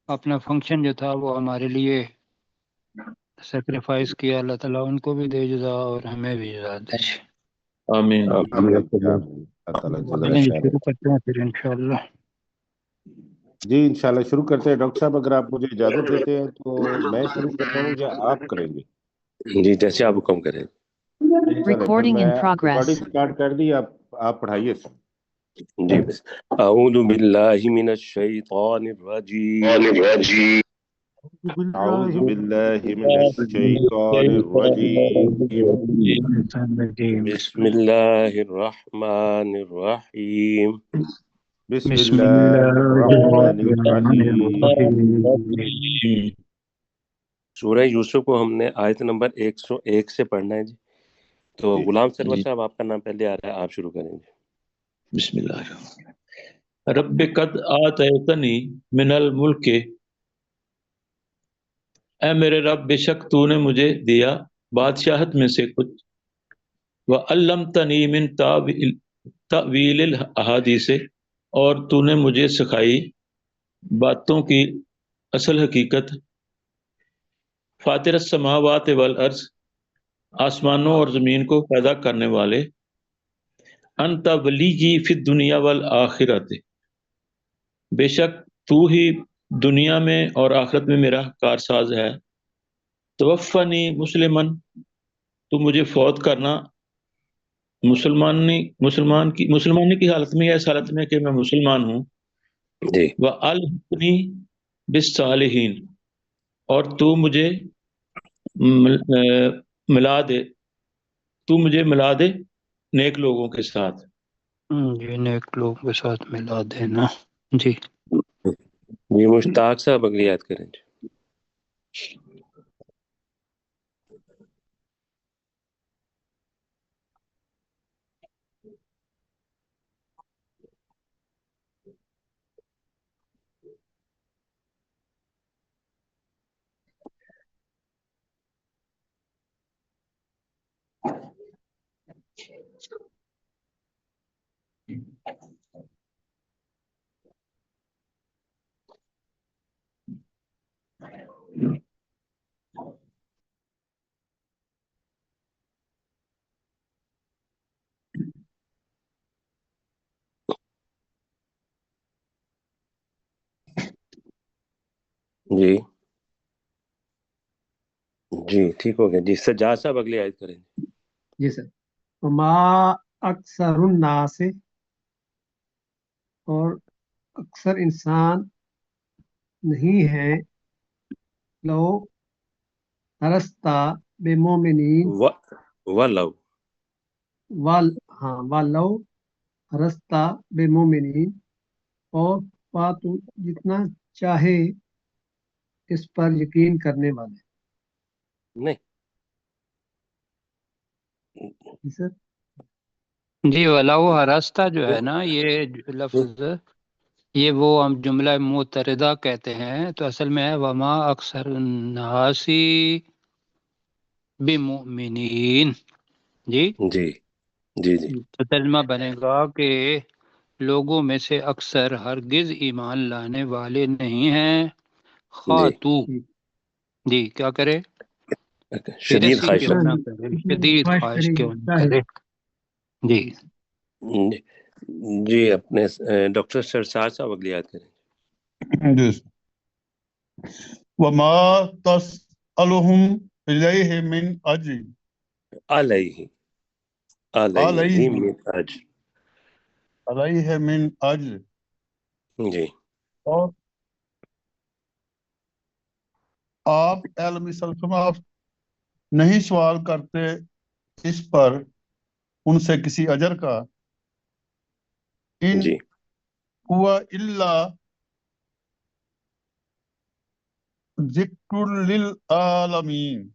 اپنا فنکشن جو تھا وہ ہمارے لیے سیکریفائس کیا، اللہ تعالیٰ ان کو بھی دے جزا اور ہمیں بھی جزا دے۔ آمین۔ آمین آمین۔ اللہ تعالیٰ جزائے چلیں جی خیر۔ شروع کرتے ہیں پھر انشاءاللہ۔ جی انشاءاللہ شروع کرتے ہیں۔ ڈاکٹر صاحب اگر آپ مجھے اجازت دیتے ہیں تو میں شروع کرتا ہوں یا آپ کریں گے؟ جی جیسے آپ حکم کریں۔ چلیں پھر Recording in میں progress. ریکارڈنگ سٹارٹ کر دی، آپ پڑھائیے سر۔ جی بس اعوذ باللہ من الشیطان الرجیم اعوذ باللہ من الشیطان الرجیم، بسم اللہ الرحمن الرحیم بسم بسم اللہ اللہ الرحمن الرحمن الرحیم۔ الرحیم۔ سورہ یوسف کو ہم نے آیت نمبر 101 سے پڑھنا ہے جی۔ تو جی غلام سرور جی صاحب آپ کا نام پہلے آ رہا ہے، آپ شروع کریں گے۔ بسم اللہ الرحمن الرحیم۔ رب قد آتیتنی من الملک، اے میرے رب بے شک تو نے مجھے دیا بادشاہت میں سے کچھ، وعلمتنی من تأویل الاحادیث، اور تو نے مجھے سکھائی باتوں کی اصل حقیقت، فاطر السماوات والارض، آسمانوں اور زمین کو پیدا کرنے والے، انت ولیی فی الدنیا والآخرت، بے شک تو ہی دنیا میں اور آخرت میں میرا کارساز ہے، توفنی مسلمن، تو مجھے فوت کرنا مسلمانی کی حالت میں، یا اس حالت میں کہ میں مسلمان ہوں، جی وَأَلْحِقْنِی بِالصَّالِحِین، اور تو مجھے ملا دے نیک لوگوں کے ساتھ۔ جی نیک لوگ کے ساتھ ملا دینا۔ جی جی مشتاق صاحب اگلی آیت کریں جی۔ جی جی ٹھیک ہو گیا جی۔ سجاد صاحب اگلی آیت کریں جی۔ جی سر۔ وما اکثر الناس، اور اکثر انسان نہیں ہے، لو ہرستا بے مومنین، وَلَوْ واللو ہرستا بے مومنین، اور تو جتنا چاہے اس پر یقین کرنے والے۔ نہیں جی سر۔ جی ولاؤ ہراستہ جو ہے نا، یہ لفظ یہ وہ ہم جملہ متردہ کہتے ہیں، تو اصل میں ہے وما اکثر الناسی بمؤمنین۔ جی جی جی جی تو ترجمہ بنے گا کہ لوگوں میں سے اکثر ہرگز ایمان لانے والے نہیں ہیں، خواہ جی تو جی کیا کرے، شدید تیرسی خواہش کیوں رکھ نہ کرے، شدید خواہش کیوں نہ کرے۔ جی جی اپنے ڈاکٹر سرسار صاحب اگلی آیت کریں۔ جی وما تسألهم الیہ من اجر، علیہ علیہ من اجر۔ علیہ من اجر، جی اور آپ اے علیہ وسلم آپ نہیں سوال کرتے اس پر ان سے کسی اجر کا، ان جی هو الا ذکر للعالمین،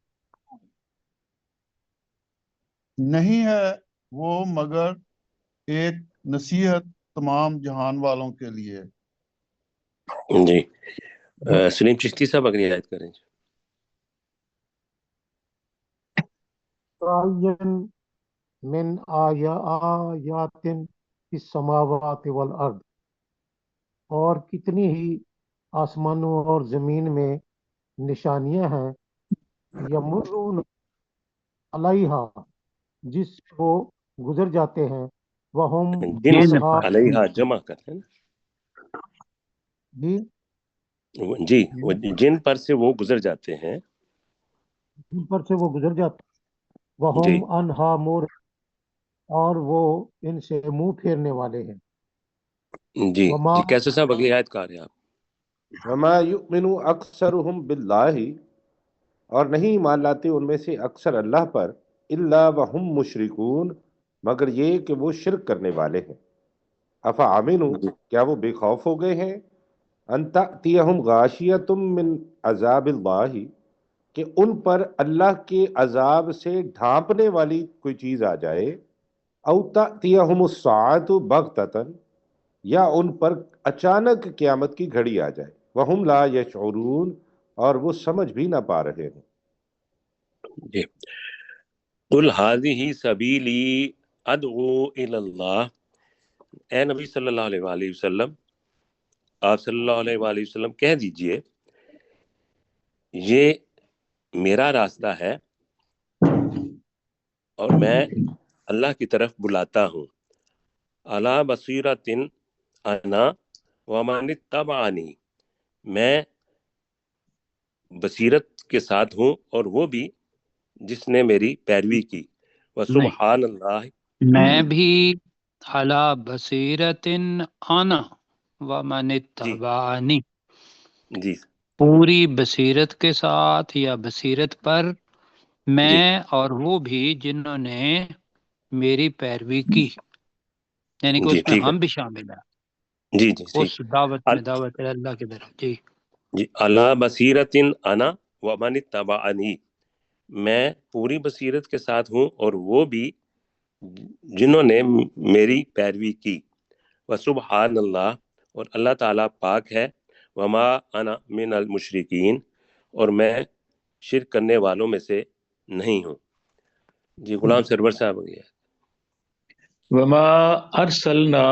نہیں ہے وہ مگر ایک نصیحت تمام جہان والوں کے لیے۔ جی سلیم چشتی صاحب اگلی آیت کریں جی۔ کَأَيٍّ من آیات فی السماوات والارض، اور کتنی ہی آسمانوں اور زمین میں نشانیاں ہیں، یمرون علیہا جس سے وہ گزر جاتے ہیں، وہم جن سے عنہا علیہا جمع کرتے ہیں جی نا جی، وہ جن پر سے وہ گزر جاتے ہیں جن پر سے وہ گزر جاتے ہیں، جی وہم عنہا مور اور وہ ان سے منہ پھیرنے والے ہیں، جی وما جی کیسے صاحب اگلی آیت کہا رہے ہیں آپ؟ وما یؤمن اکثرهم باللہ، اور نہیں ایمان لاتے ان میں سے اکثر اللہ پر، الا وهم مشرکون، مگر یہ کہ وہ شرک کرنے والے ہیں۔ افامنوا، جی کیا وہ بے خوف ہو گئے ہیں، ان تأتیہم غاشیۃ من عذاب اللہ، کہ ان پر اللہ کے عذاب سے ڈھانپنے والی کوئی چیز آ جائے، او تأتیہم الساعۃ بغتۃ، یا ان پر اچانک قیامت کی گھڑی آ جائے، وہم لا یشعرون، اور وہ سمجھ بھی نہ پا رہے ہوں۔ جی قل هذه سبیلی ادعو الی اللہ، اے نبی صلی اللہ علیہ وآلہ وسلم، آپ صلی اللہ علیہ وآلہ وسلم کہہ دیجئے یہ میرا راستہ ہے اور میں اللہ کی طرف بلاتا ہوں، علی بصیرۃ انا ومن اتبعنی، میں بصیرت کے ساتھ ہوں اور وہ بھی جس نے میری پیروی کی، نہیں، وسبحان اللہ، میں بھی علی بصیرت انا ومن جی اتبعنی، جی پوری بصیرت کے ساتھ یا بصیرت پر جی میں اور وہ بھی جنہوں نے میری پیروی کی، یعنی کہ جی اس میں ٹھیک ہے، ہم بھی شامل ہیں جی جی اس ٹھیک، دعوت میں، دعوت اللہ کی طرف۔ جی جی علی بصیرت انا ومن اتبعنی، میں پوری بصیرت کے ساتھ ہوں اور وہ بھی جنہوں نے میری پیروی کی، وسبحان اللہ، اور اللہ تعالیٰ پاک ہے، وما انا من المشرکین، اور میں شرک کرنے والوں میں سے نہیں ہوں۔ جی غلام سرور صاحب ہو گیا۔ وما ارسلنا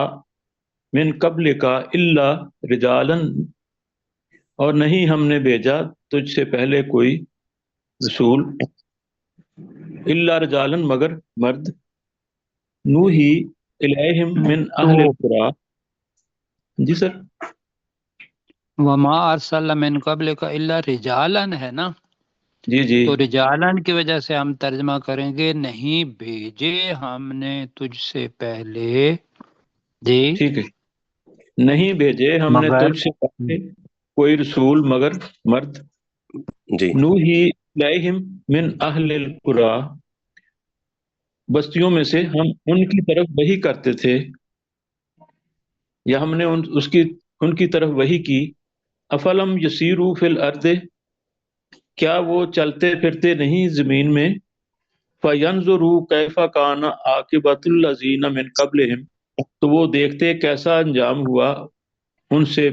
من قبل کا الا رجالا، اور نہیں ہم نے بھیجا تجھ سے پہلے کوئی رسول، الا رجالا مگر مرد، نوحی الیہم من تو اہل القرى۔ جی سر۔ وما ارسلنا من قبل کا الا رجالن ہے نا، جی جی تو رجالن کی وجہ سے ہم ترجمہ کریں گے نہیں بھیجے ہم نے تجھ سے پہلے، جی ٹھیک ہے، نہیں بھیجے ہم نے مگر تجھ سے پہلے کوئی رسول مگر مرد، جی نوحی الیہم من اہل القرى، بستیوں میں سے ہم ان کی طرف وحی کرتے تھے، یا ہم نے ان کی طرف وحی کی، افلم یسیروا فی الارض، کیا وہ چلتے پھرتے نہیں زمین میں، فینظروا کیف کان عاقبۃ الذین من قبلہم، تو وہ دیکھتے کیسا انجام ہوا ان سے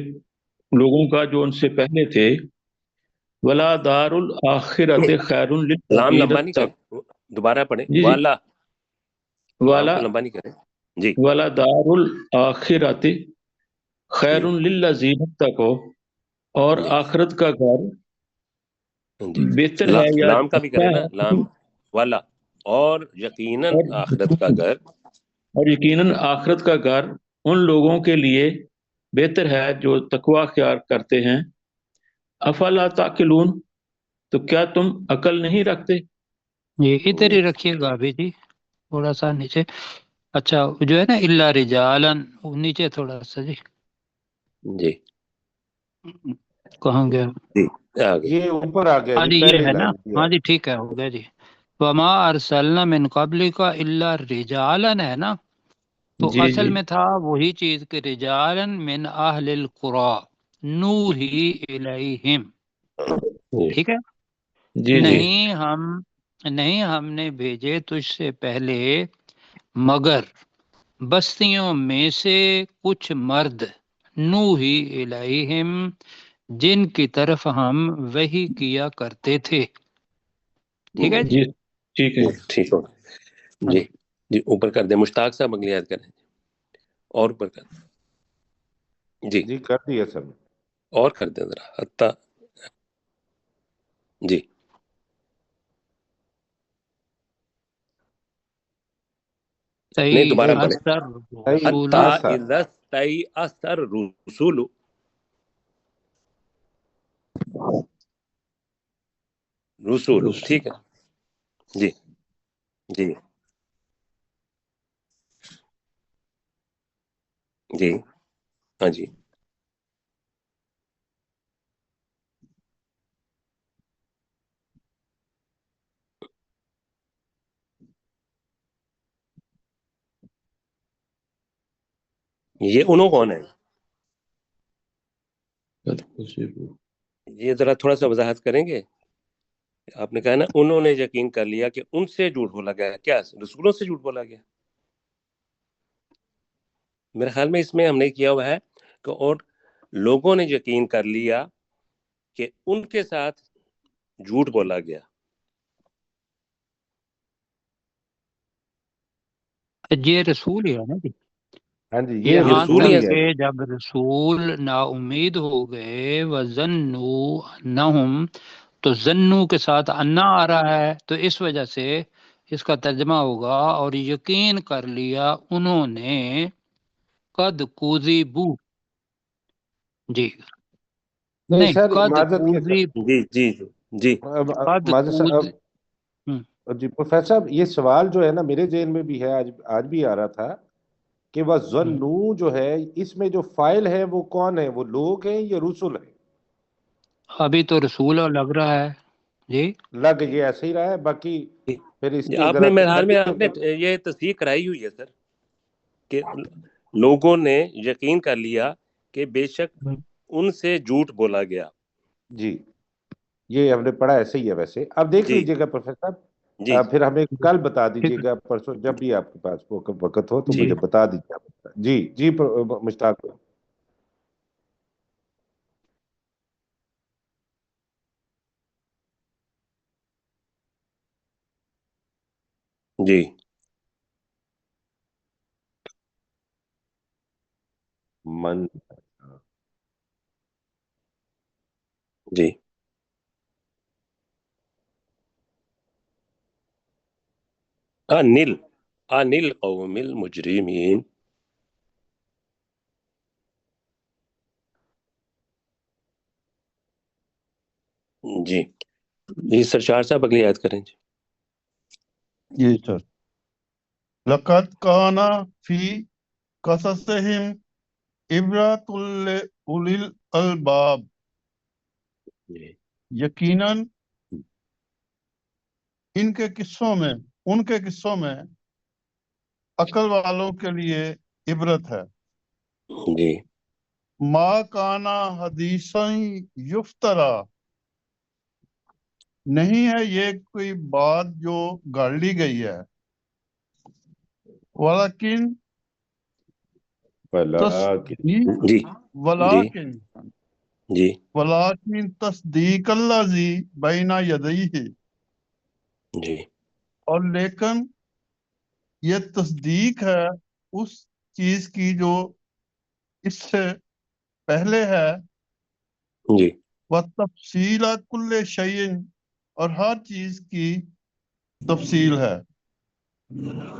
لوگوں کا جو ان سے پہلے تھے، ولا دار الآخرۃ خیر لام للذین لمبا نہیں اتقوا، کریں، دوبارہ پڑھیں، جی جی، والا، لام ولا کو لمبا نہیں کریں، جی ولا دار الآخرۃ خیر جی للذین اتقوا، اور جی آخرت کا گھر جی بہتر ہے یا لام کا بھی اچھا کریں نا، ہے، لام والا، اور یقیناً آخرت کا گھر، اور یقیناً آخرت کا گھر ان لوگوں کے لیے بہتر ہے جو تقوی اختیار کرتے ہیں، افلا تعقلون، تو کیا تم عقل نہیں رکھتے؟ یہ ادھر ہی رکھیے گا ابھی جی، تھوڑا سا نیچے، اچھا جو ہے نا الا رجالن، وہ نیچے تھوڑا سا جی، جی کہاں گیا؟ جی آگے، یہ اوپر آ گیا ہاں جی، جی یہ پہلے ہے نا، لائن جی ہاں جی ٹھیک ہے، ہو گیا جی۔ وما ارسلنا من قبل کا الا رجالن ہے نا، تو جی اصل جی میں تھا وہی چیز کہ رجالن من اہل القرى نوحی الیہم، جی ٹھیک ہے، جی جی نہیں ہم نے بھیجے تجھ سے پہلے مگر بستیوں میں سے کچھ مرد، نوحی الیہم جن کی طرف ہم وحی کیا کرتے تھے، ٹھیک ہے جی۔ جی ٹھیک ہے۔ ٹھیک ہو، ہاں جی جی جی اوپر کر دیں، مشتاق صاحب اگلی یاد کریں، اور اوپر کر دیں، جی جی کر دیا سر۔ اور کر دیں ذرا حتی. جی نہیں دوبارہ پڑھیں. رسول حتی اذا استیأس الرسل. رسول ٹھیک ہے. جی جی جی ہاں جی یہ انہوں کون ہے؟ یہ ذرا تھوڑا سا وضاحت کریں گے. آپ نے کہا نا انہوں نے یقین کر لیا کہ ان سے جھوٹ بولا گیا. کیا رسولوں سے جھوٹ بولا گیا؟ میرے خیال میں اس میں ہم نے کیا ہوا ہے کہ اور لوگوں نے یقین کر لیا کہ ان کے ساتھ جھوٹ بولا گیا. یہ رسول ہی ہے نا جی. ہاں جی یہ یہاں رسول ہی تک ہے. کہ جب رسول نا امید ہو گئے وَظَنُّوا أَنَّهُمْ، تو ظنو کے ساتھ انا آ رہا ہے، تو اس وجہ سے اس کا ترجمہ ہوگا اور یقین کر لیا انہوں نے قد کوذبو. جی نہیں نہیں سر، قد معذرت کے ساتھ کوذب جی جی جی قد معذرت کوذ صاحب، جی پروفیسر صاحب، یہ سوال جو ہے نا میرے ذہن میں بھی ہے، آج بھی آ رہا تھا کہ وہ ظنو جو ہے اس میں جو فائل ہے وہ کون ہے؟ وہ لوگ ہیں یا رسول ہیں؟ ابھی تو رسول لگ رہا ہے جی. لگ یہ ایسے ہی رہا ہے، باقی پھر اس کی آپ ذرا نے میرے حال میں آپ ترجمے نے یہ تصدیق کرائی ہوئی ہے سر کہ لوگوں نے یقین کر لیا کہ بے شک ان سے جھوٹ بولا گیا. جی یہ ہم نے پڑھا ایسے ہی ہے. ویسے اب دیکھ جی لیجئے گا پروفیسر جی صاحب، پھر ہمیں کل بتا ٹھیک دیجئے ہے. گا، پرسوں جب بھی آپ کے پاس وقت ہو تو جی مجھے بتا دیجئے. جی جی مشتاق. جی من جی انل قوم المجرمین. جی جی سر شاہ صاحب اگلی آیت کریں. جی جی سر. لقد کان فی قصصہم عبرۃ لأولی الالباب. جی یقیناً ان کے قصوں میں عقل والوں کے لیے عبرت ہے. جی ما کانا حدیثا یفترا، نہیں ہے یہ کوئی بات جو گڑ لی گئی ہے. ولیکن جی ولیکن جی ولیکن تصدیق الذی بین یدیہ، جی اور لیکن یہ تصدیق ہے اس چیز کی جو اس سے پہلے ہے. جی وتفصیل کل شیء، اور ہر چیز کی تفصیل ہے.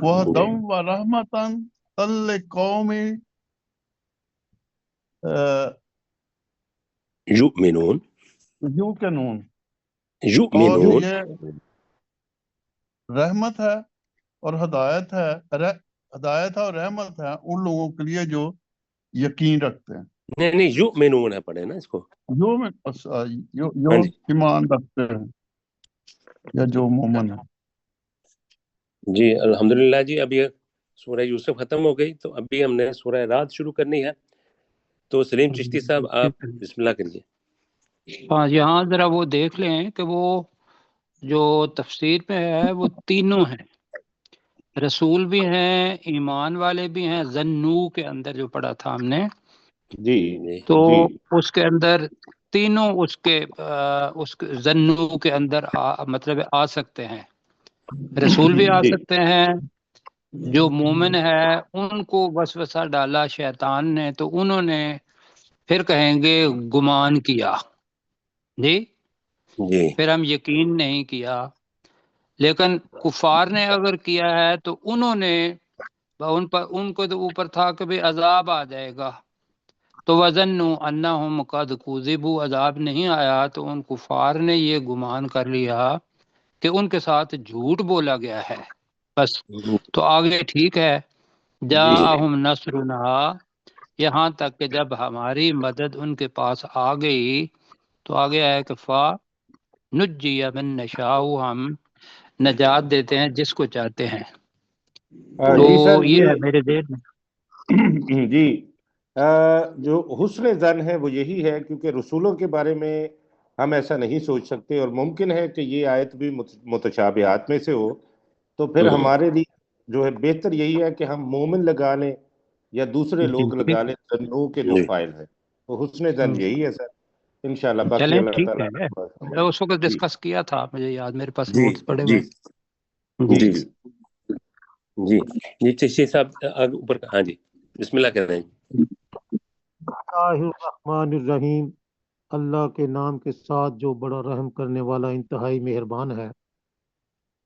وہ دم و رحمتن لقوم یؤمنون یوقنون، اور یؤمنون. یہ رحمت ہے اور ہدایت ہے اور رحمت ہے ان لوگوں کے لیے جو یقین رکھتے ہیں. نہیں یؤمنون ہے، پڑھے نا اس کو. جو ہاں جی ایمان رکھتے ہیں یا جو مومن ہے. جی الحمدللہ. جی اب یہ سورہ یوسف ختم ہو گئی تو ابھی ہم نے سورہ رات شروع کرنی ہے. تو سلیم چشتی صاحب آپ بسم اللہ کریے. ہاں یہاں ذرا وہ دیکھ لیں کہ وہ جو تفسیر میں ہے وہ تینوں ہیں، رسول بھی ہیں، ایمان والے بھی ہیں. ظنو کے اندر جو پڑھا تھا ہم نے، جی تو جی اس کے اندر تینوں اس کے ظنو کے اندر مطلب آ سکتے ہیں. رسول بھی آ جی سکتے ہیں، جو مومن ہے ان کو وسوسہ ڈالا شیطان نے تو انہوں نے پھر کہیں گے گمان کیا، جی جی پھر ہم یقین نہیں کیا. لیکن کفار نے اگر کیا ہے تو انہوں نے ان کو تو اوپر تھا کہ بھی عذاب آ جائے گا، تو وظنوا انہم قد کذبوا، عذاب نہیں آیا تو ان کفار نے یہ گمان کر لیا کہ ان کے ساتھ جھوٹ بولا گیا ہے. بس تو آگے ٹھیک ہے. جی جاءہم نصرنا، یہاں تک کہ جب ہماری مدد ان کے پاس آ گئی تو آگے ہے کہ فا نجی من نشاء، ہم نجات دیتے ہیں جس کو چاہتے ہیں. تو جی سر یہ ہے میرے ذہن میں. جی جو حسن زن ہے وہ یہی ہے، کیونکہ رسولوں کے بارے میں ہم ایسا نہیں سوچ سکتے، اور ممکن ہے کہ یہ آیت بھی متشابہات میں سے ہو، تو پھر ہمارے لیے جو ہے بہتر یہی ہے کہ ہم مومن لگا لیں یا دوسرے لوگ لگا لیں زنوں کے جو جی فائل ہیں. تو حسن زن یہی ہے سر، انشاءاللہ. باقی چلیں اللہ ٹھیک تعالیٰ ہے، اس وقت جی ڈسکس کیا تھا، مجھے یاد، میرے پاس جی نوٹس پڑے جی ہوئے ہیں. جی جی جی جی جی چشتی صاحب اوپر. ہاں جی بسم اللہ کر رہے ہیں. بسم اللہ الرحمن الرحیم، اللہ کے نام کے ساتھ جو بڑا رحم کرنے والا انتہائی مہربان ہے.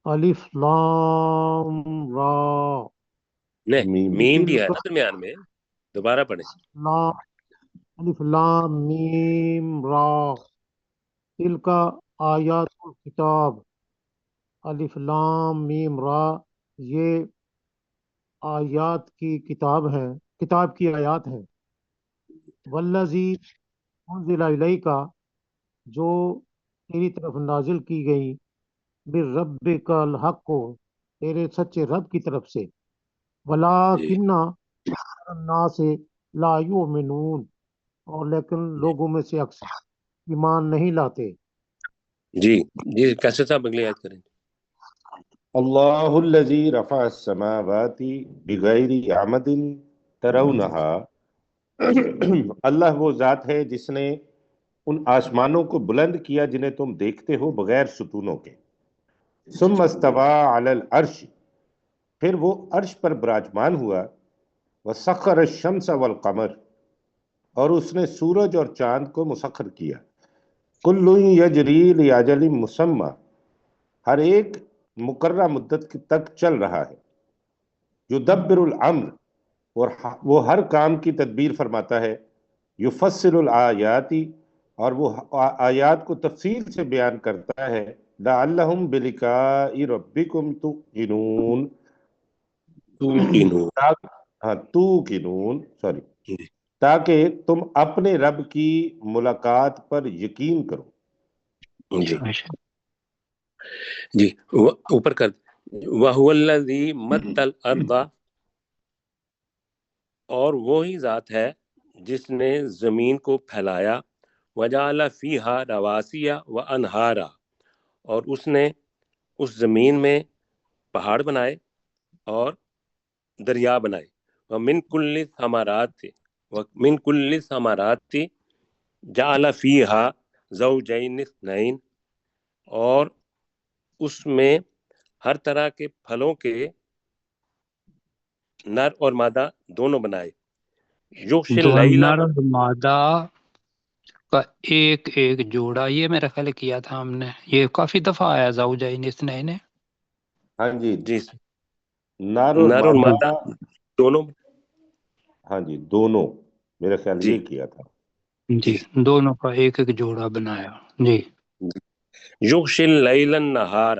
الف لام را، نہیں میم میم بھی ہے تلک نا درمیان میں، دوبارہ پڑھیں. لام، الف لام میم را، تلک آیات الکتاب، الف لام میم را، یہ آیات کی کتاب ہے، کتاب کی آیات ہیں. والذی انزل الیک، جو تیری طرف نازل کی گئی، بربک الحق، تیرے سچے رب کی طرف سے. جی ولیکن الناس لا یؤمنون، اور لیکن لوگوں میں سے اکثر ایمان نہیں لاتے. جی جی کیسے صاحب اگلی یاد کریں. اللہ الذی رفع السماوات بغیر عمد ترونها، اللہ وہ ذات ہے جس نے ان آسمانوں کو بلند کیا جنہیں تم دیکھتے ہو بغیر ستونوں کے. ثم استوى علی العرش، پھر وہ عرش پر براجمان ہوا. وسخر الشمس والقمر، اور اس نے سورج اور چاند کو مسخر کیا. کل یجری لاجل مسمى، ہر ایک مقررہ مدت تک چل رہا ہے. یدبر الامر، اور وہ ہر کام کی تدبیر فرماتا ہے. یفصل الآیاتی، اور وہ آیات کو تفصیل سے بیان کرتا ہے. لعلہم بلقاء ربکم توقنون، توقنون. ہاں توقنون، سوری، تاکہ تم اپنے رب کی ملاقات پر یقین کرو. جی جی اوپر کر. وَهُوَ الَّذِي مَدَّ الْأَرْضَ، اور وہی ذات ہے جس نے زمین کو پھیلایا. وَجَعَلَ فِيهَا رَوَاسِيَ وَأَنْهَارًا، اور اس نے اس زمین میں پہاڑ بنائے اور دریا بنائے. وَمِن كُلِّ الثَّمَرَاتِ، وَمِن كُلِّ الثَّمَرَاتِ جَعَلَ فِيهَا زَوْجَيْنِ اثْنَيْنِ، اور اس میں ہر طرح کے پھلوں کے نر اور مادہ دونوں بنائے. یغشی دو اللیل، نر اور مادہ کا ایک ایک جوڑا، یہ میرا خیال کیا تھا ہم نے، یہ کافی دفعہ آیا زوجین اثنین. ہاں جی، جی نر اور نر اور مادہ، مادہ دونوں. ہاں جی دونوں، میرا خیال جی یہ کیا تھا. جی دونوں کا ایک ایک جوڑا بنایا. جی یغشی اللیل النہار،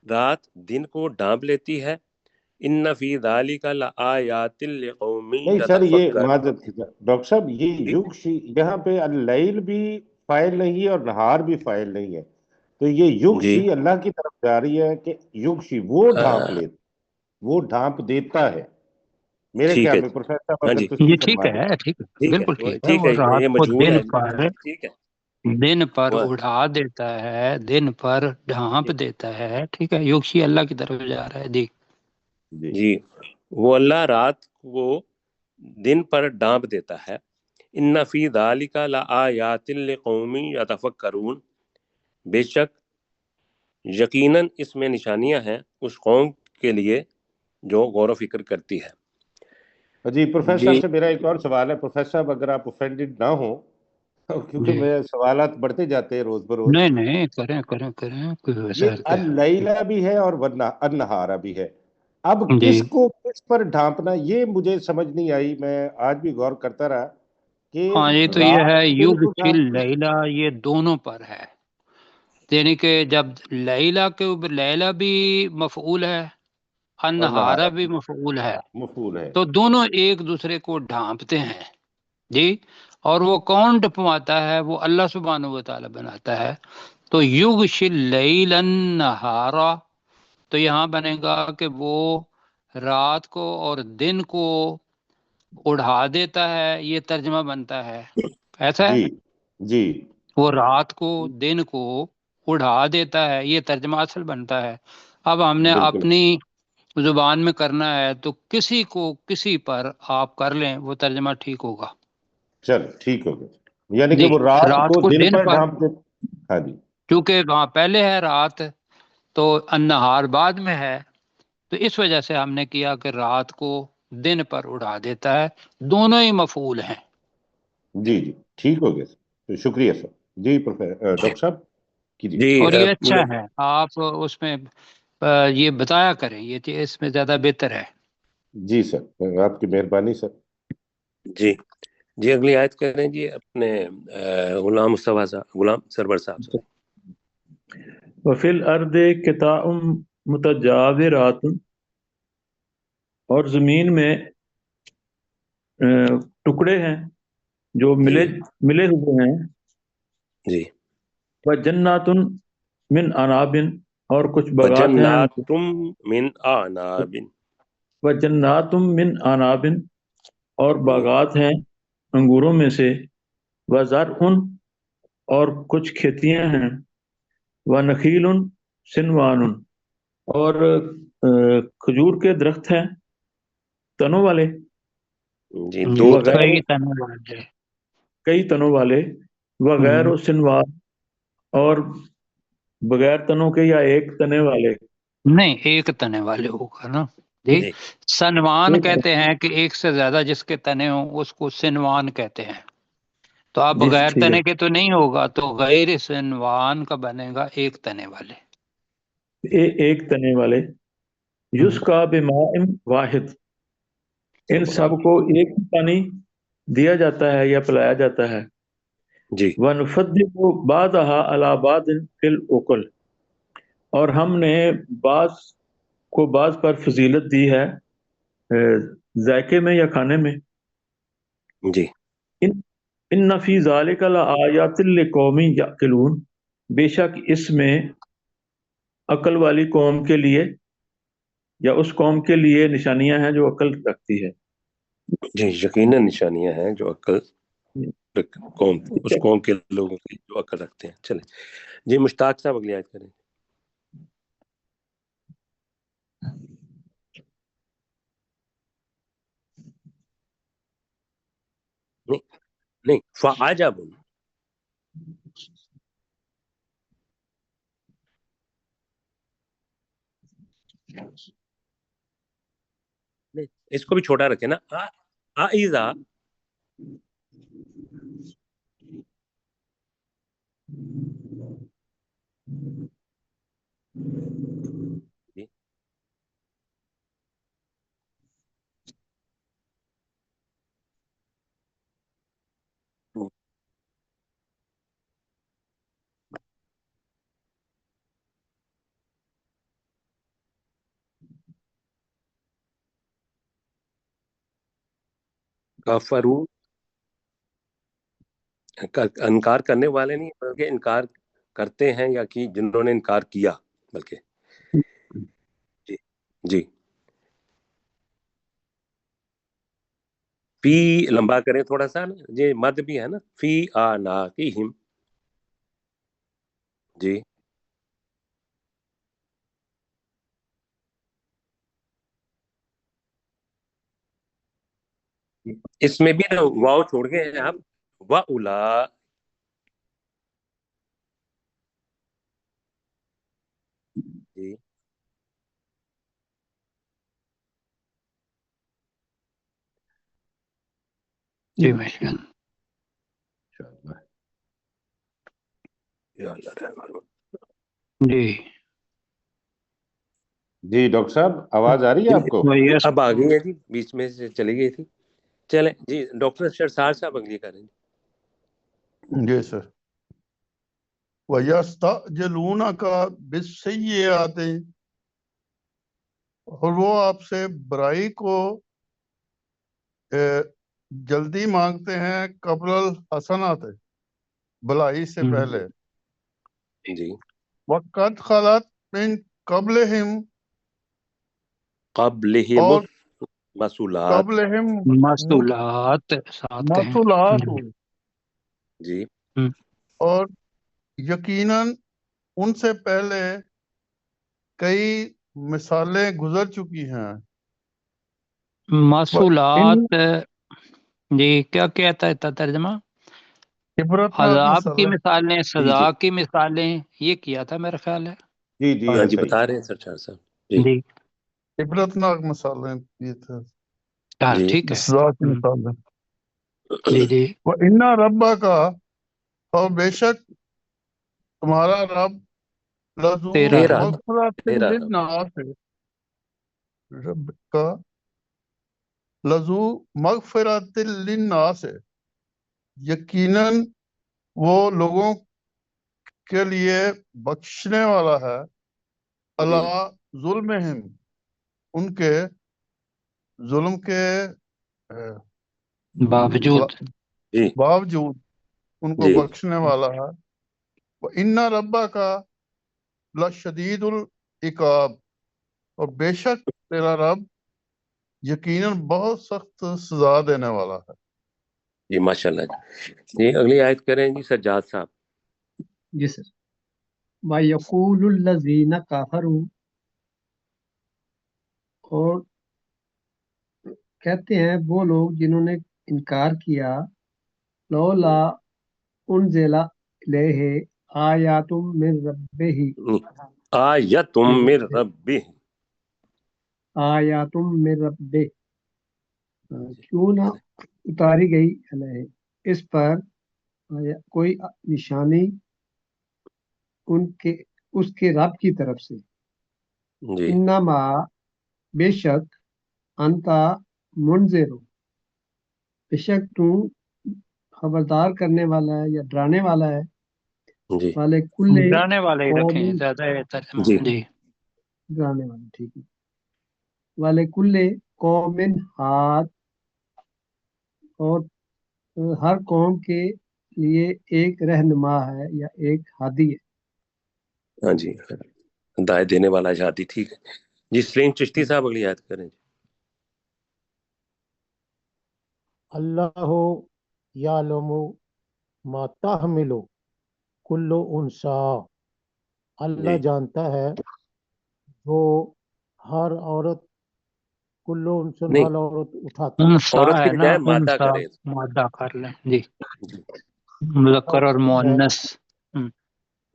رات دن کو ڈانپ لیتی ہے. ان فی ذالک لآیات لقوم نہیں سر، یہ یتفکر. معذرت ڈاکٹر صاحب، یہ یغشی یہاں پہ اللیل بھی فائل نہیں ہے اور نہار بھی فائل نہیں ہے، تو یہ جی یغشی اللہ کی طرف جا رہی ہے کہ یغشی وہ ڈھانپ لیتا، وہ ڈھانپ دیتا ہے. میرے ٹھیک ہے. خیال میں پروفیسر صاحب ہاں اگر جی تصحیح یہ ٹھیک فرما دیں. ہے، ٹھیک ہے، ٹھیک بالکل ہے ٹھیک ہے. ٹھیک وہ ہے، رات یہ کو مجہول دن ہے. پر، ٹھیک ہے دن پر وہ اڑا دیتا ہے، دن پر ڈھانپ دیتا ہے. ٹھیک ہے، یوکشی اللہ کی طرف جا رہا ہے. جی جی جی وہ اللہ رات کو دن پر ڈانپ دیتا ہے. ان فی ذالک لآیات لقوم یتفکرون، بے شک یقیناً اس میں نشانیاں ہیں اس قوم کے لیے جو غور و فکر کرتی ہے. جی پروفیسر جی صاحب سے میرا ایک اور سوال ہے پروفیسر صاحب، اگر آپ اوفینڈڈ نہ ہوں کیونکہ جی، میں سوالات بڑھتے جاتے ہیں روز بروز. نہیں نہیں، کریں کریں کریں، کوئی ویسا یہ ہے کیا؟ اللیلہ بھی ہے اور النہارہ بھی ہے. اب جی کس کو کس پر ڈھانپنا یہ مجھے سمجھ نہیں آئی. میں آج بھی غور کرتا رہا کہ ہاں، یہ تو یہ رات ہے کو دن یوگ کو چل ڈھانپنا. لیلا، یہ دونوں پر ہے. یعنی کہ جب لیلا کے اوپر لیلا بھی مفعول ہے، اور انہارا نہارا بھی مفعول ہے، مفعول ہے. تو دونوں ایک دوسرے کو ڈھانپتے ہیں. جی، اور وہ کون ڈھپواتا ہے؟ وہ اللہ سبحانہ و تعالی بناتا ہے. تو یغشی اللیل النہارا، تو یہاں بنے گا کہ وہ رات کو اور دن کو اڑا دیتا ہے، یہ ترجمہ بنتا ہے. ایسا ہے، جی جی وہ رات کو دن کو اڑا دیتا ہے، یہ ترجمہ اصل بنتا ہے. اب ہم نے بالکل. اپنی زبان میں کرنا ہے تو کسی کو کسی پر آپ کر لیں، وہ ترجمہ ٹھیک ہوگا. چل ٹھیک ہو گیا. یعنی کہ جی، وہ رات رات کو کو دن دن پر پر، ڈھانپ دے. ہاں جی. کیونکہ وہاں پہلے ہے رات تو النہار بعد میں ہے، تو اس وجہ سے ہم نے کیا کہ رات کو دن پر اڑا دیتا ہے. دونوں ہی مفعول ہیں. جی جی ٹھیک ہو گیا سر. تو شکریہ سر. جی ڈاکٹر صاحب کیجیے. جی اور یہ اچھا مجھے ہے، آپ اس میں یہ بتایا کریں، یہ اس میں زیادہ بہتر ہے. جی سر آپ کی مہربانی سر. جی جی اگلی آیت کریں جی اپنے غلام مصطفیٰ صاحب، غلام سرور صاحب سے. وفی الارض قطاع متجاورات، اور زمین میں ٹکڑے ہیں جو جی ملے ہوئے ہیں. جی وجنات من عناب، اور کچھ باغات ہیں وجنات من اعناب. وجنات من عناب، اور جی باغات ہیں انگوروں میں سے. وزرع، اور کچھ کھیتیاں ہیں. ونخیل سنوان، اور کھجور کے درخت ہیں تنوں والے. جی دو وغیر کئی تنوع ہے. کئی تنوں والے. وغیر سنوان، اور بغیر تنوں کے یا ایک تنے والے. نہیں، ایک تنے والے ہوگا نا جی. جی سنوان ایک کہتے ہیں کہ ایک سے زیادہ جس کے تنے ہوں اس کو سنوان کہتے ہیں. تو آپ جی بغیر ٹھیک ہے. تنے کے تو نہیں ہوگا، تو غیر سنوان کا بنے گا ایک تنے والے. ایک تنے والے. یسقا بماء واحد، ان سبحان سب کو ایک ہی پانی دیا جاتا ہے یا پلایا جاتا ہے. جی وَنُفَضِّلُ بَعْضَهَا عَلَى بَعْضٍ فِي الْأُكُلِ، اور ہم نے بعض کو بعض پر فضیلت دی ہے ذائقے میں یا کھانے میں. جی ان فی ذالک لآیات لقوم یعقلون، بے شک اس میں عقل والی قوم کے لیے یا اس قوم کے لیے نشانیاں ہیں جو عقل رکھتی ہے. جی یقیناً نشانیاں ہیں جو عقل قوم، اس قوم کے لوگوں کی جو عقل رکھتے ہیں. چلیں جی مشتاق صاحب اگلی آیت کریں. نہیں نہیں، فعجب. نہیں، اس کو بھی چھوٹا رکھے نا. آئزہ. جی کفرو، انکار کرنے والے نہیں بلکہ انکار کرتے ہیں، یا کہ جنہوں نے انکار کیا بلکہ. جی جی فی لمبا کریں تھوڑا سا نا، یہ مد بھی ہے نا. فی آناقہم. جی اس میں بھی نا واو چھوڑ گئے ہیں آپ. وَأُولَا. جی جی ماشاء اللہ انشاءاللہ۔ یا اللہ رحمان۔ جی جی ڈاکٹر صاحب آواز آ رہی ہے آپ کو؟ وہی اب آ گئی ہے جی، بیچ میں سے چلی گئی تھی۔ چلیں جی ڈاکٹر شرسار صاحب اگلی کریں۔ جی سر۔ وَيَسْتَعْجِلُونَكَ بِالسَّيِّئَاتِ، اور وہ آپ سے برائی کو جلدی مانگتے ہیں، قبل الحسنات، بلائی سے پہلے۔ جی وَقَدْ خَلَتْ مِن قَبْلِهِمْ، قبلہم اور مسئولات۔ قبلہم مسئولات ساتھ ہیں۔ مسئولات، جی اور یقیناً ان سے پہلے کئی مثالیں گزر چکی ہیں۔ مسئولات جی کیا کہتا ہے ترجمہ؟ عبرتناک عذاب کی مثالیں۔ مثالیں، جی سزا جی کی مثالیں، یہ کیا تھا میرا خیال ہے۔ جی جی ہاں جی ایسا ہی۔ بتا رہے ہیں سرچار صاحب۔ جی جی عبرتناک مثالیں یہ تھے، ہاں جی ٹھیک ہے۔ سزا کی مثالیں۔ جی جی وَإِنَّ رَبَّكَ، اور بے شک تمہارا رب، لذو تیرا تیرا رب مغفرت تیرا رب۔ للناس، رب کا لذو مغفرت للناس، یقیناً وہ لوگوں کے لیے بخشنے والا ہے، اللہ ظلمہم، ان کے ظلم کے باوجود جی باوجود ان کو جی بخشنے والا ہے۔ وَإِنَّ رَبَّكَ لَشَدِيدُ العقاب، اور بے شک تیرا رب یقیناً بہت سخت سزا دینے والا ہے۔ جی ماشاء اللہ جی اگلی آیت کریں جی سجاد صاحب۔ جی سر۔ وَيَقُولُ الَّذِينَ كَفَرُوا، اور کہتے ہیں وہ لوگ جنہوں نے انکار کیا، لولا انزل الیہ آیات من ربہ، آیتم من ربہ، آیات من ربہ، کیوں نہ اتاری گئی علیہ اس پر کوئی نشانی اس کے رب کی طرف سے۔ جی انما، بے شک، انتا منذر، بے شک تو خبردار کرنے والا ہے یا ڈرانے والا ہے، جی والے کلے ڈرانے والے ہی رکھیں قوم، زیادہ ہے ترجمہ۔ جی جی ڈرانے والا، ٹھیک ہے، والے کلے قوم ہاد، اور ہر قوم کے لیے ایک رہنما ہے یا ایک ہادی ہے۔ ہاں جی ہدایت دینے والا شادی، ٹھیک ہے جی۔ سلیم چشتی صاحب اگلی آیت کریں جی۔ اللہ یعلم ما تحمل کل انسا، اللہ جی جانتا ہے جو ہر عورت، کل انسن نہیں ہر عورت اٹھاتی انسا عورت کی ہے نا، بجائے مادہ انسا کریں۔ مادہ کر لیں جی، جی مذکر اور ہے، مؤنث۔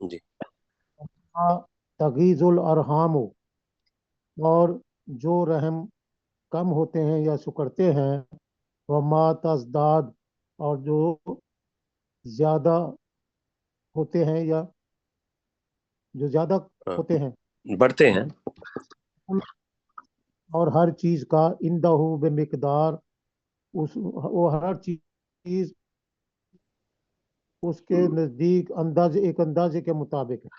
جی تغیز الارحام، اور جو رحم کم ہوتے ہیں یا سکڑتے ہیں، وما تزداد، اور جو زیادہ ہوتے ہیں یا جو زیادہ ہاں ہوتے ہیں، بڑھتے ہیں۔ اور ہر چیز کا اندہ بے مقدار، وہ ہر چیز اس کے نزدیک ایک اندازے کے مطابق ہے۔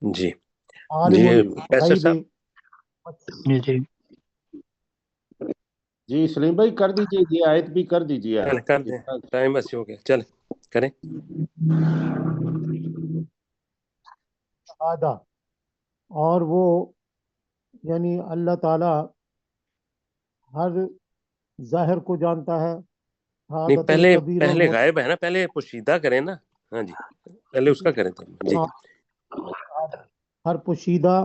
جی عالم جی کیسر الغیب، صاحب جی جی جی سلیم بھائی کر دیجئے، یہ آیت بھی کر دیجئے آپ۔ چل کر دیں، ٹائم بس ہو گیا، چل کریں۔ شہادہ، اور وہ یعنی اللہ تعالی ہر ظاہر کو جانتا ہے، نہیں شہادت پہلے الکبیر پہلے غائب ہے نا، پہلے پوشیدہ کریں نا۔ ہاں جی پہلے اس کا کریں جی ہر پوشیدہ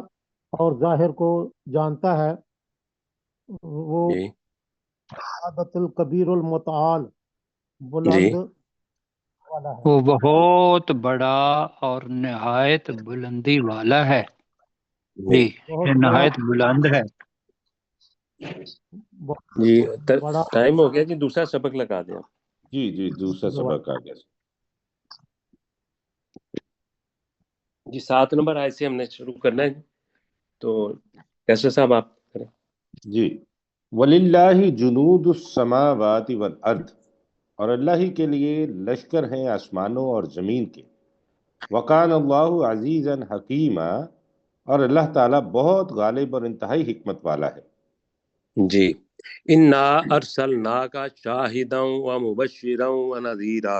اور ظاہر کو جانتا ہے، وہ جی شہادت الکبیر المتعال، جی بلند والا ہے۔ وہ بہت بڑا اور نہایت بلندی والا ہے۔ جی جی بہت یہ بڑا نہایت بلند ہے۔ جی بڑا ٹائم ہو گیا جی، دوسرا سبق لگا دیں آپ۔ جی جی دوسرا سبق آ گیا جی 7 نمبر آیت سے ہم نے شروع کرنا ہے، تو کیسر صاحب آپ کریں۔ جی وَلِلَّهِ جُنُودُ السَّمَاوَاتِ وَالْأَرْضِ، اور اللہ ہی کے لیے لشکر ہیں آسمانوں اور زمین کے، وَقَانَ اللَّهُ عَزِيزًا حَكِيمًا، اور اللہ تعالیٰ بہت غالب اور انتہائی حکمت والا ہے۔ جی انا ارسلناک شاہدا ومبشرا ونذیرا،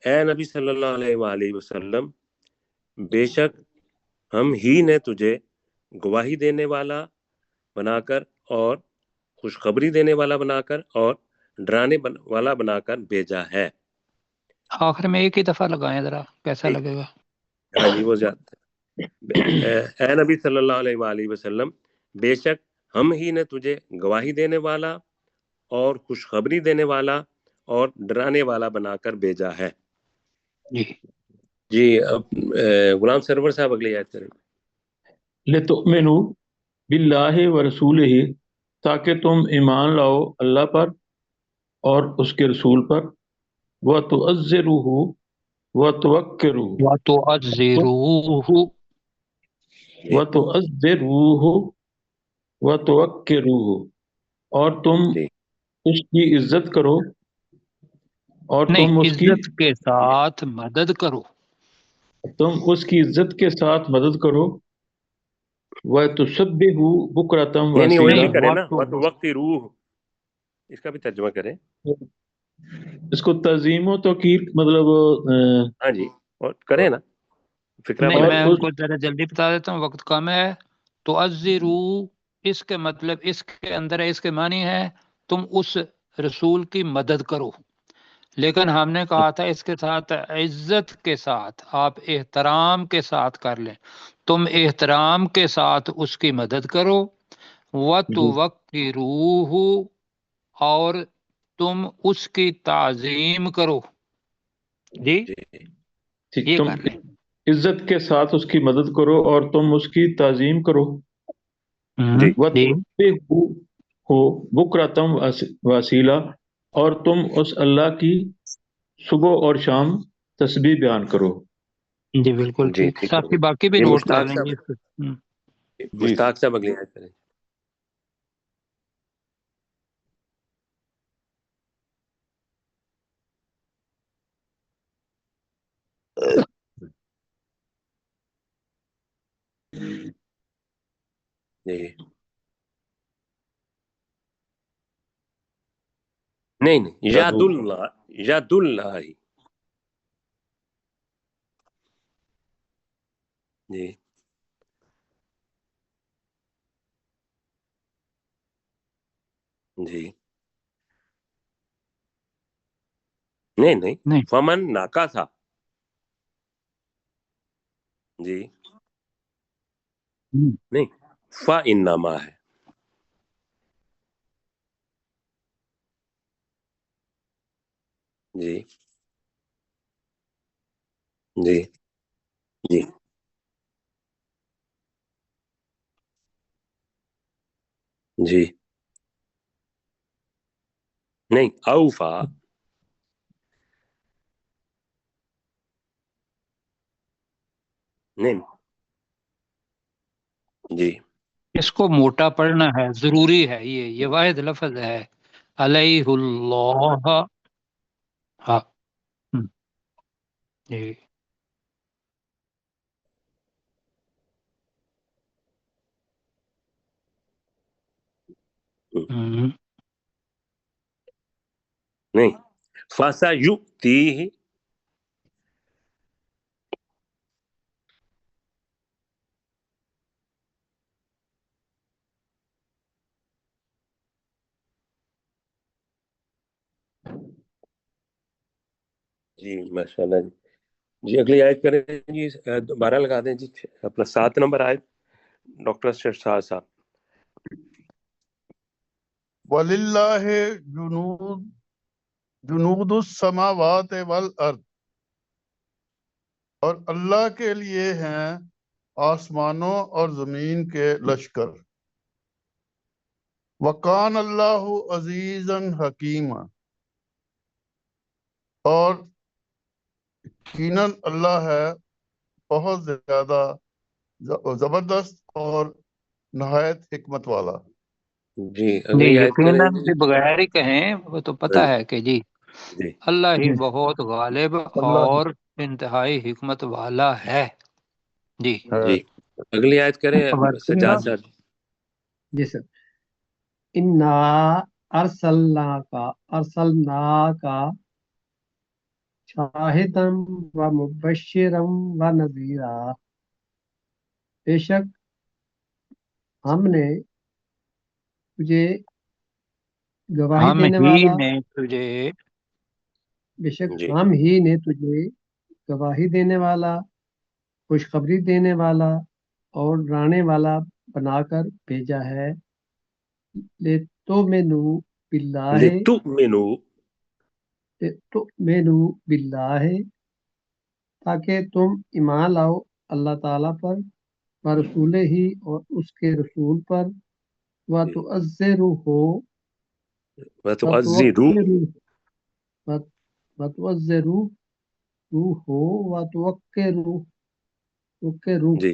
اے نبی صلی اللہ علیہ وآلہ وسلم، بے شک ہم ہی نے تجھے گواہی دینے والا بنا کر اور خوشخبری دینے والا بنا کر اور ڈرانے والا بنا کر بھیجا ہے۔ آخر میں ایک ہی دفعہ لگائیں ذرا، کیسا لگے گا؟ ہاں جی وہ زیادہ اے نبی صلی اللہ علیہ وآلہ وسلم، بے شک ہم ہی نے تجھے گواہی دینے والا اور خوشخبری دینے والا اور ڈرانے والا بنا کر بھیجا ہے۔ جی جی اب غلام سرور صاحب اگلی آیت کریں۔ لِتُؤْمِنُوا بِاللَّهِ وَرَسُولِهِ، تاکہ تم ایمان لاؤ اللہ پر اور اس کے رسول پر، وَتُعَزِّرُوهُ وَتُوَقِّرُوهُ وَتُعَزِّرُوهُ، وَتُعَزِّرُوهُ وَتُوَقِّرُوهُ، اور تم جی اس کی عزت کرو اور نہیں، تم اس کی عزت کے ساتھ مدد کرو۔ عزت کے ساتھ مدد کرو، وَتُسَبِّحُوا بُكْرَةً نہیں وہی وَأَصِيلًا، بھی کریں نا، وقت روح، اس کا بھی ترجمہ کریں۔ اس کو تعظیم و توقیر مطلب ہاں جی اور کریں نا، فکرہ نہیں، اور میں بنائیں۔ ان اس کو ذرا جلدی بتا دیتا ہوں، وقت کم ہے۔ تو اس کے مطلب اس کے اندر ہے، اس کے معنی ہے تم اس رسول کی مدد کرو، لیکن ہم نے کہا تھا اس کے ساتھ عزت کے ساتھ، آپ احترام کے ساتھ کر لیں، تم احترام کے ساتھ اس کی مدد کرو، وَتُوَقِّرُوهُ، اور تم اس کی تعظیم کرو۔ جی جی ٹھیک، یہ تم کر لیں۔ عزت کے ساتھ اس کی مدد کرو اور تم اس کی تعظیم کرو، جی جی وَتُسَبِّحُوهُ بُكْرَةً وَأَصِيلًا، اور تم اس اللہ کی صبح اور شام تسبیح بیان کرو۔ جی بالکل جی ٹھیک، ٹھیک ہو ساتھی گیا۔ باقی بھی یہ نوٹ کر مشتاق لیں صاحب، گے اس پہ۔ جی مشتاق صاحب اگلی آیت کریں۔ جی نہیں یاد اللہ، یاد اللہ، جی جی نہیں نہیں فمن ناکا تھا، جی نہیں فَإِنَّمَا ہے، جی جی جی جی نہیں اوفا، نہیں جی اس کو موٹا پڑھنا ہے، ضروری ہے، یہ واحد لفظ ہے، علیہ اللہ۔ ہاں جی نہیں فَسَيُؤْتِيهِ، جی ماشاء اللہ جی۔ جی اگلی آیت کریں جی، دوبارہ لگا دیں جی اپنا 7 نمبر آیت، ڈاکٹر شہزاد صاحب۔ وَلِلَّهِ جُنُودُ السَّمَاوَاتِ وَالْأَرْضِ، اور اللہ کے لیے ہیں آسمانوں اور زمین کے لشکر۔ وکان اللہ عزیزاً حکیما، اور یقیناً اللہ ہے بہت زیادہ زبردست اور نہایت حکمت والا۔ جی جی اگلی آیت کریں یقیناً جی۔ کے بغیر ہی کہیں وہ تو پتہ ہے کہ جی جی اللہ ہی بہت غالب اللہ اور انتہائی حکمت والا ہے۔ جی ہے۔ جی اگلی آیت کریں سجاد صاحب۔ جی سر، انا ارسلنا کا شاہدم و مبشرم و نذیرا، بے شک ہم نے تجھے گواہی ہم دینے ہی والا، نے تجھے بے شک جی ہم ہی نے تجھے گواہی دینے والا، خوشخبری دینے والا اور ڈرانے والا بنا کر بھیجا ہے، لِتُؤْمِنُوا بِاللَّهِ لِتُؤْمِنُوا لِتُؤْمِنُوا بِاللَّهِ، تاکہ تم ایمان لاؤ اللہ تعالیٰ پر و رسول ہی اور اس کے رسول پر، وَتُعَزِّرُوهُ وَتُعَزِّرُوا وَتُوَقِّرُوهُ، جی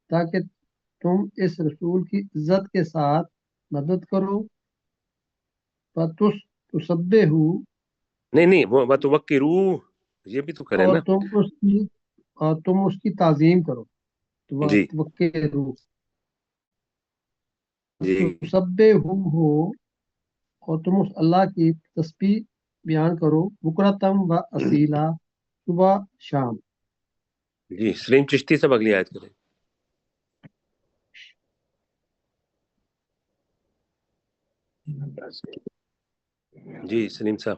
تاکہ تم اس رسول کی عزت کے ساتھ مدد کرو، وَتُسَبِّحُوهُ، نہیں وہ وَتُوَقِّرُوا یہ بھی تو کریں اور نا۔ تم اس کی تعظیم کرو، جی وَتُوَقِّرُوهُ، جی وَتُسَبِّحُوهُ، اور تم اس اللہ کی تسبیح بیان کرو، بکرتم و اصیلا، صبح شام۔ جی سلیم چشتی صاحب اگلی آیت کریں۔ جی سلیم صاحب۔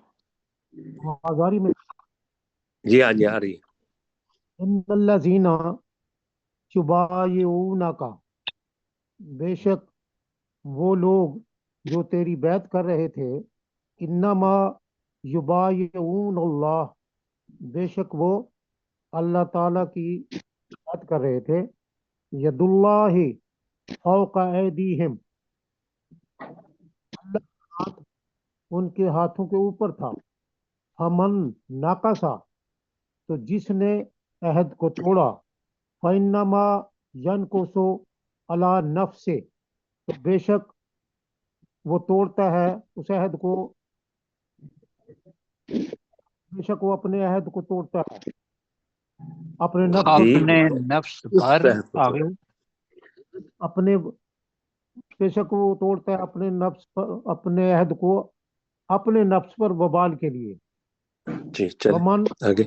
آواز آ رہی میں؟ جی ہاں جی آ رہی ہے۔ ان الذین یبایعونک، بے شک وہ لوگ جو تیری بیعت کر رہے تھے، انما یبایعون اللہ، بے شک وہ اللہ تعالیٰ کی بیعت کر رہے تھے، ید اللہ فوق ایدیہم، اللہ کا ہاتھ ان کے ہاتھوں کے اوپر تھا، فمن ناقصا، تو جس نے عہد کو توڑا، فإنما ينقص علی نفسہ، تو بے شک وہ توڑتا ہے اس عہد کو، بے شک وہ اپنے عہد کو توڑتا ہے اپنے نفس جی اپنے نفس اس پر طرح کو آگے اپنے بے شک وہ توڑتا ہے اپنے نفس پر، اپنے عہد کو اپنے نفس پر وبال کے لیے، جی چلیں ومن آگے۔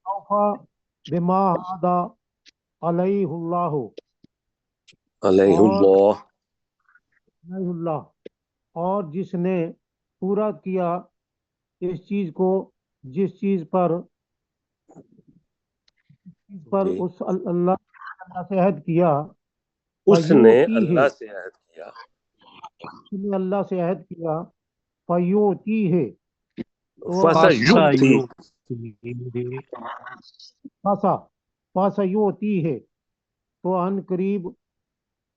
اوفا بما عہد علیہ اللہ، علیہ اور اللہ علیہ اللہ، اور جس نے پورا کیا اس چیز کو جس چیز پر جی اس اللہ سے عہد کیا، اس نے فیوتی ہے، اللہ سے عہد کیا۔ اس نے اللہ سے عہد کیا، فیوتی ہے، تو فَسَيُؤْتِي فاسا فاسیوتی ہے، تو ان قریب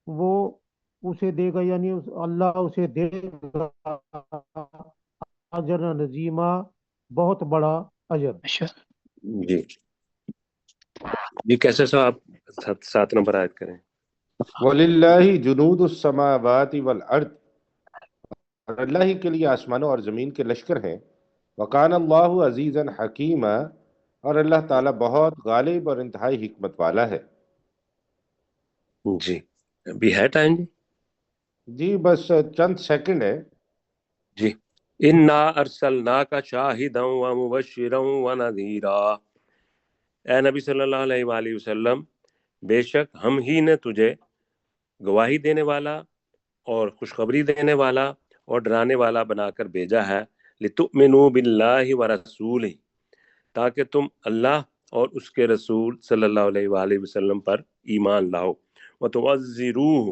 وہ اسے دے گا، یعنی اللہ اسے دے گا اجر نظیمہ، بہت بڑا اجر۔ اچھا جی جی کیسے صاحب آپ 7 نمبر آیت کریں۔ وَلِلَّهِ جُنُودُ السَّمَاوَاتِ وَالْأَرْضِ، اور اللہ ہی کے لیے آسمانوں اور زمین کے لشکر ہیں، وَقَانَ اللَّهُ عَزِيزًا حَكِيمًا، اور اللہ تعالیٰ بہت غالب اور انتہائی حکمت والا ہے۔ جی ابھی ہے ٹائم جی؟ جی بس چند سیکنڈ ہے۔ جی اِنَّا أَرْسَلْنَاكَ شَاهِدًا وَمُبَشِّرًا وَنَذِيرًا، اے نبی صلی اللہ علیہ وآلہ وسلم، بے شک ہم ہی نے تجھے گواہی دینے والا اور خوشخبری دینے والا اور ڈرانے والا بنا کر بھیجا ہے، لِتُؤْمِنُوا بِاللَّهِ وَرَسُولِهِ، تاکہ تم اللہ اور اس کے رسول صلی اللہ علیہ وآلہ وسلم پر ایمان لاؤ، وَتُعَزِّرُوهُ،